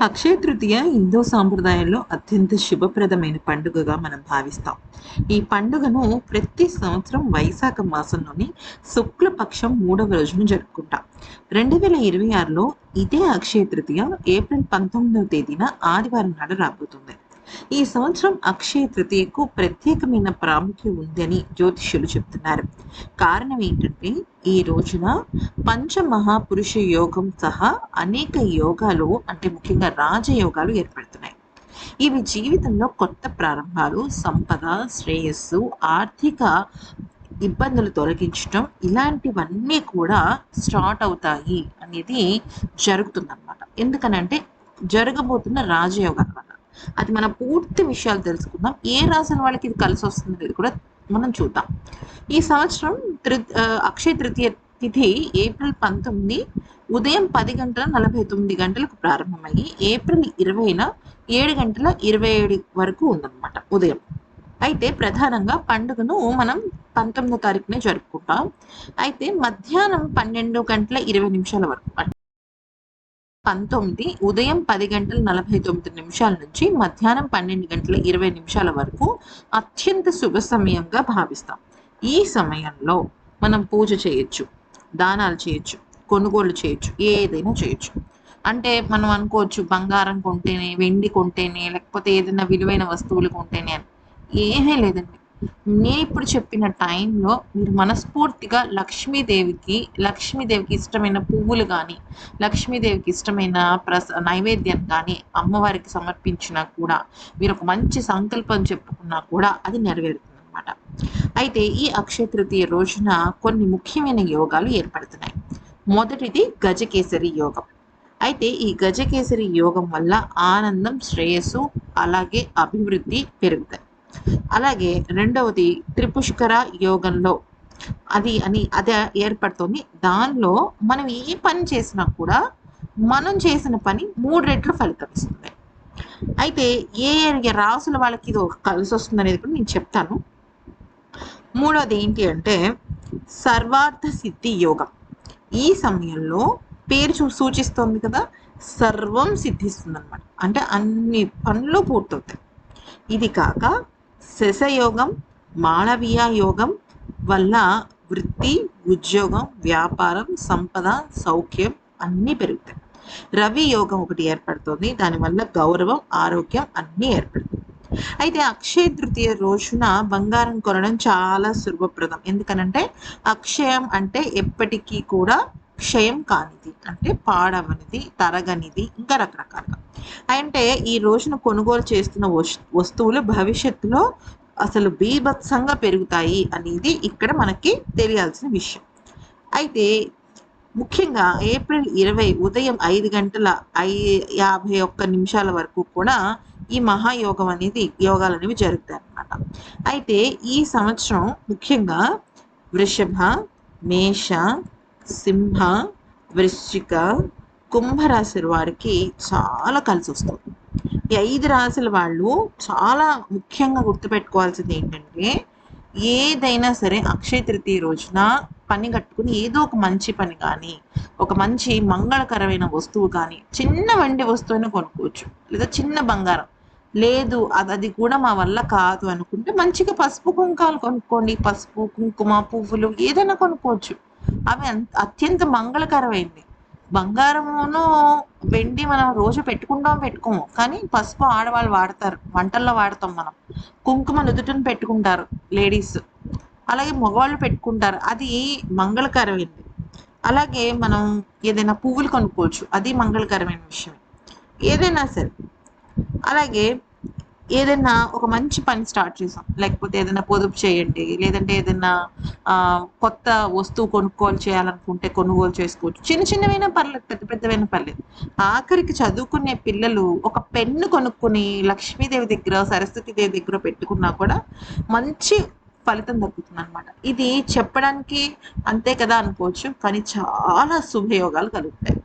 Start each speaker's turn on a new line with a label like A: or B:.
A: అక్షయ తృతీయ హిందూ సాంప్రదాయంలో అత్యంత శుభప్రదమైన పండుగగా మనం భావిస్తాం. ఈ పండుగను ప్రతి సంవత్సరం వైశాఖ మాసంలోని శుక్లపక్షం 3వ రోజున జరుపుకుంటాం. 2026లో ఇదే అక్షయ తృతీయ ఏప్రిల్ 19వ తేదీన ఆదివారం నాడు రాబోతుంది. ఈ సంవత్సరం అక్షయ తృతీయకు ప్రత్యేకమైన ప్రాముఖ్యం ఉందని జ్యోతిష్యులు చెప్తున్నారు. కారణం ఏంటంటే ఈ రోజున పంచమహాపురుష యోగం సహా అనేక యోగాలు అంటే ముఖ్యంగా రాజయోగాలు ఏర్పడుతున్నాయి. ఇవి జీవితంలో కొత్త ప్రారంభాలు, సంపద, శ్రేయస్సు, ఆర్థిక ఇబ్బందులు తొలగించటం ఇలాంటివన్నీ కూడా స్టార్ట్ అవుతాయి అనేది జరుగుతుందన్నమాట. ఎందుకనంటే జరగబోతున్న రాజయోగాల వల్ల. అది మన పూర్తి విషయాలు తెలుసుకుందాం. ఏ రాసిన వాళ్ళకి ఇది కలిసి వస్తుంది అనేది కూడా మనం చూద్దాం. ఈ సంవత్సరం అక్షయ తృతీయ తిథి ఏప్రిల్ 19 ఉదయం 10:49 ప్రారంభమయ్యి ఏప్రిల్ 20న 7:27 వరకు ఉందన్నమాట ఉదయం. అయితే ప్రధానంగా పండుగను మనం 19వ తారీఖునే జరుపుకుంటాం. అయితే మధ్యాహ్నం 12:20 వరకు 19 ఉదయం 10:49 నుంచి మధ్యాహ్నం 12:20 వరకు అత్యంత శుభ సమయంగా భావిస్తాం. ఈ సమయంలో మనం పూజ చేయొచ్చు, దానాలు చేయొచ్చు, కొనుగోలు చేయొచ్చు, ఏదైనా చేయొచ్చు. అంటే మనం అనుకోవచ్చు బంగారం కొంటేనే, వెండి కొంటేనే, లేకపోతే ఏదైనా విలువైన వస్తువులు కొంటేనే అని. ఏమీ లేదండి. నేను ఇప్పుడు చెప్పిన టైంలో మీరు మనస్ఫూర్తిగా లక్ష్మీదేవికి ఇష్టమైన పువ్వులు కానీ, లక్ష్మీదేవికి ఇష్టమైన నైవేద్యం కానీ అమ్మవారికి సమర్పించినా కూడా, మీరు ఒక మంచి సంకల్పం చెప్పుకున్నా కూడా అది నెరవేరుతుంది అనమాట. అయితే ఈ అక్షయ తృతీయ రోజున కొన్ని ముఖ్యమైన యోగాలు ఏర్పడుతున్నాయి. మొదటిది గజకేసరి యోగం. అయితే ఈ గజకేసరి యోగం వల్ల ఆనందం, శ్రేయస్సు అలాగే అభివృద్ధి పెరుగుతాయి. అలాగే రెండవది త్రిపుష్కర యోగంలో అది ఏర్పడుతుంది. దానిలో మనం ఏ పని చేసినా కూడా మనం చేసిన పని 3 రెట్లు ఫలితం ఇస్తుంది. అయితే ఏ ఏ రాసుల వాళ్ళకి ఇది కలిసి వస్తుంది అనేది కూడా నేను చెప్తాను. మూడవది ఏంటి అంటే సర్వార్థ సిద్ధి యోగం. ఈ సమయంలో పేరు సూచిస్తుంది కదా, సర్వం సిద్ధిస్తుంది అనమాట. అంటే అన్ని పనులు పూర్తవుతాయి. ఇది కాక శశయోగం, మాళవీయ యోగం వల్ల వృత్తి, ఉద్యోగం, వ్యాపారం, సంపద, సౌఖ్యం అన్నీ పెరుగుతాయి. రవి యోగం ఒకటి ఏర్పడుతుంది. దానివల్ల గౌరవం, ఆరోగ్యం అన్నీ ఏర్పడుతుంది. అయితే అక్షయ తృతీయ రోజున బంగారం కొనడం చాలా శుభప్రదం. ఎందుకనంటే అక్షయం అంటే ఎప్పటికీ కూడా క్షయం కానిది, అంటే పాడవనిది, తరగనిది, ఇంకా రకరకాలుగా. అంటే ఈ రోజున కొనుగోలు చేస్తున్న వస్తువులు భవిష్యత్తులో అసలు బీభత్సంగా పెరుగుతాయి అనేది ఇక్కడ మనకి తెలియాల్సిన విషయం. అయితే ముఖ్యంగా ఏప్రిల్ 20 ఉదయం 5:51 వరకు కూడా ఈ యోగాలు అనేవి జరుగుతాయి అన్నమాట. అయితే ఈ సంవత్సరం ముఖ్యంగా వృషభ, మేష, సింహ, వృశ్చిక, కుంభరాశి వారికి చాలా కలిసి వస్తుంది. ఈ 5 రాశుల వాళ్ళు చాలా ముఖ్యంగా గుర్తుపెట్టుకోవాల్సింది ఏంటంటే ఏదైనా సరే అక్షయ తృతీయ రోజున పని కట్టుకుని ఏదో ఒక మంచి పని కానీ, ఒక మంచి మంగళకరమైన వస్తువు కానీ, చిన్న వెండి వస్తువుని కొనుక్కోవచ్చు, లేదా చిన్న బంగారం లేదు అది కూడా మా వల్ల కాదు అనుకుంటే మంచిగా పసుపు కుంకాలు కొనుక్కోండి. పసుపు, కుంకుమ, పువ్వులు ఏదైనా కొనుక్కోవచ్చు. అవి అత్యంత మంగళకరమైంది. బంగారమును వెండి మనం రోజు పెట్టుకోము, కానీ పసుపు ఆడవాళ్ళు వాడతారు, వంటల్లో వాడతాం మనం. కుంకుమ నుదుటిని పెట్టుకుంటారు లేడీస్, అలాగే మగవాళ్ళు పెట్టుకుంటారు, అది మంగళకరమైంది. అలాగే మనం ఏదైనా పువ్వులు కొనుక్కోవచ్చు, అది మంగళకరమైన విషయం. ఏదైనా సరే అలాగే ఏదైనా ఒక మంచి పని స్టార్ట్ చేసాం, లేకపోతే ఏదైనా పొదుపు చేయండి, లేదంటే ఏదైనా కొత్త వస్తువు కొనుగోలు చేయాలనుకుంటే కొనుగోలు చేసుకోవచ్చు. చిన్న చిన్నవైనా పర్లేదు, పెద్ద పెద్దవైనా పర్లేదు. ఆఖరికి చదువుకునే పిల్లలు ఒక పెన్ను కొనుక్కుని లక్ష్మీదేవి దగ్గర, సరస్వతి దేవి దగ్గర పెట్టుకున్నా కూడా మంచి ఫలితం దక్కుతుంది అనమాట. ఇది చెప్పడానికి అంతే కదా అనుకోవచ్చు, కానీ చాలా శుభయోగాలు కలుగుతాయి.